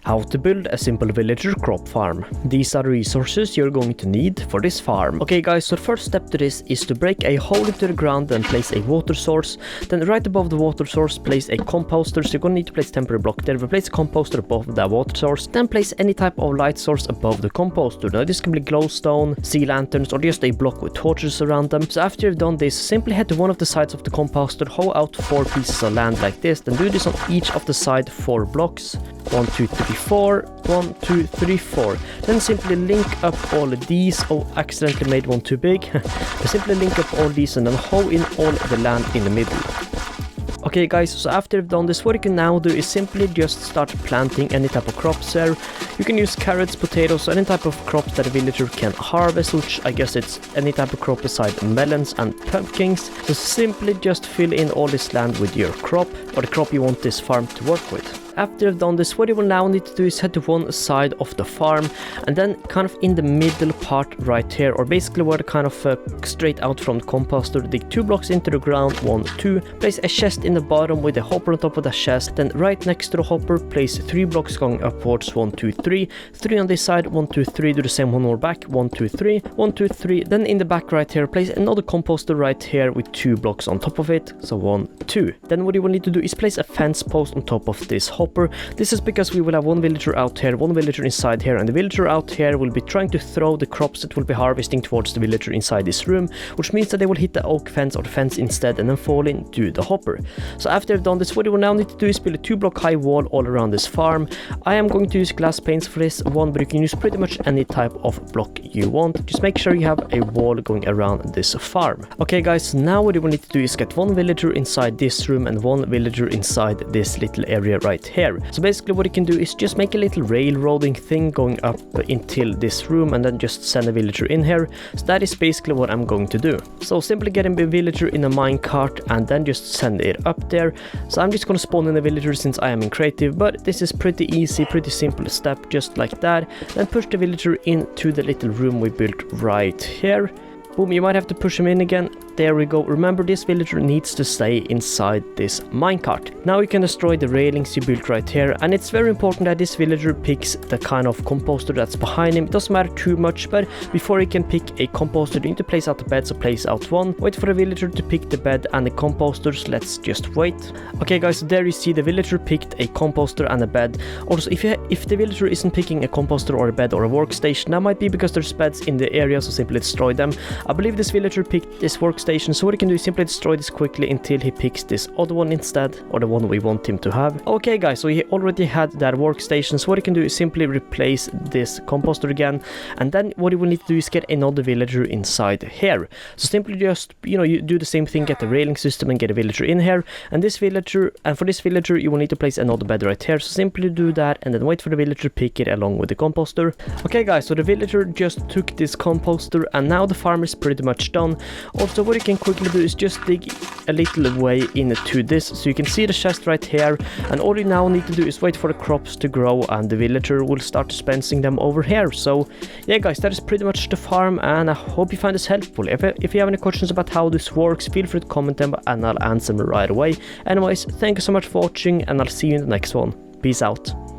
How to build a simple villager crop farm. These are the resources you're going to need for this farm. Okay guys, so the first step to this is to break a hole into the ground and place a water source. Then right above the water source place a composter, so you're going to need to place a temporary block there. We'll place a composter above the water source. Then place any type of light source above the composter. Now this can be glowstone, sea lanterns, or just a block with torches around them. So after you've done this, simply head to one of the sides of the composter, hoe out 4 pieces of land like this. Then do this on each of the side 4 blocks. 1, 2, 3, 4, 1, 2, 3, 4. Then simply link up all of these. Oh, accidentally made one too big. Simply link up all these and then hoe in all the land in the middle. Okay guys, so after you've done this, what you can now do is simply just start planting any type of crops there. You can use carrots, potatoes, any type of crops that a villager can harvest, which I guess it's any type of crop beside melons and pumpkins. So simply just fill in all this land with your crop, or the crop you want this farm to work with. After you've done this, what you will now need to do is head to one side of the farm, and then kind of in the middle part right here, or basically where the kind of straight out from the composter, dig 2 blocks into the ground, 1, 2, place a chest in the bottom with a hopper on top of the chest. Then right next to the hopper, place 3 blocks going upwards, 1, 2, 3, 3 on this side, 1, 2, 3, do the same one more back, 1, 2, 3, 1, 2, 3. Then in the back right here, place another composter right here with 2 blocks on top of it, so 1, 2. Then what you will need to do is place a fence post on top of this hopper. This is because we will have one villager out here, one villager inside here, and the villager out here will be trying to throw the crops that will be harvesting towards the villager inside this room, which means that they will hit the oak fence or the fence instead and then fall into the hopper. So after you've done this, what you will now need to do is build a 2 block high wall all around this farm. I am going to use glass panes for this one, but you can use pretty much any type of block you want. Just make sure you have a wall going around this farm. Okay guys, now what you will need to do is get one villager inside this room and one villager inside this little area right here. So basically what you can do is just make a little railroading thing going up until this room and then just send a villager in here. So that is basically what I'm going to do. So simply get a villager in a minecart and then just send it up there. So I'm just going to spawn in a villager since I am in creative, but this is pretty easy, pretty simple step, just like that. Then push the villager into the little room we built right here. Boom, you might have to push him in again. There we go. Remember, this villager needs to stay inside this minecart. Now you can destroy the railings you built right here, and it's very important that this villager picks the kind of composter that's behind him. It doesn't matter too much, but before he can pick a composter, you need to place out the bed, so place out one. Wait for the villager to pick the bed and the composters. Let's just wait. Okay guys, so there you see the villager picked a composter and a bed. Also, if the villager isn't picking a composter or a bed or a workstation, that might be because there's beds in the area, so simply destroy them. I believe this villager picked this workstation, so what he can do is simply destroy this quickly until he picks this other one instead, or the one we want him to have. Okay guys, so he already had that workstation, so what he can do is simply replace this composter again, and then what you will need to do is get another villager inside here. So simply just, you do the same thing, get the railing system and get a villager in here, and for this villager you will need to place another bed right here, so simply do that and then wait for the villager to pick it along with the composter. Okay guys, so the villager just took this composter and now the farm is pretty much done. Also, what you can quickly do is just dig a little way into this, so you can see the chest right here, and all you now need to do is wait for the crops to grow and the villager will start dispensing them over here. So yeah guys, that is pretty much the farm, and I hope you find this helpful. If you have any questions about how this works, feel free to comment them and I'll answer them right away. Anyways, thank you so much for watching, and I'll see you in the next one. Peace out.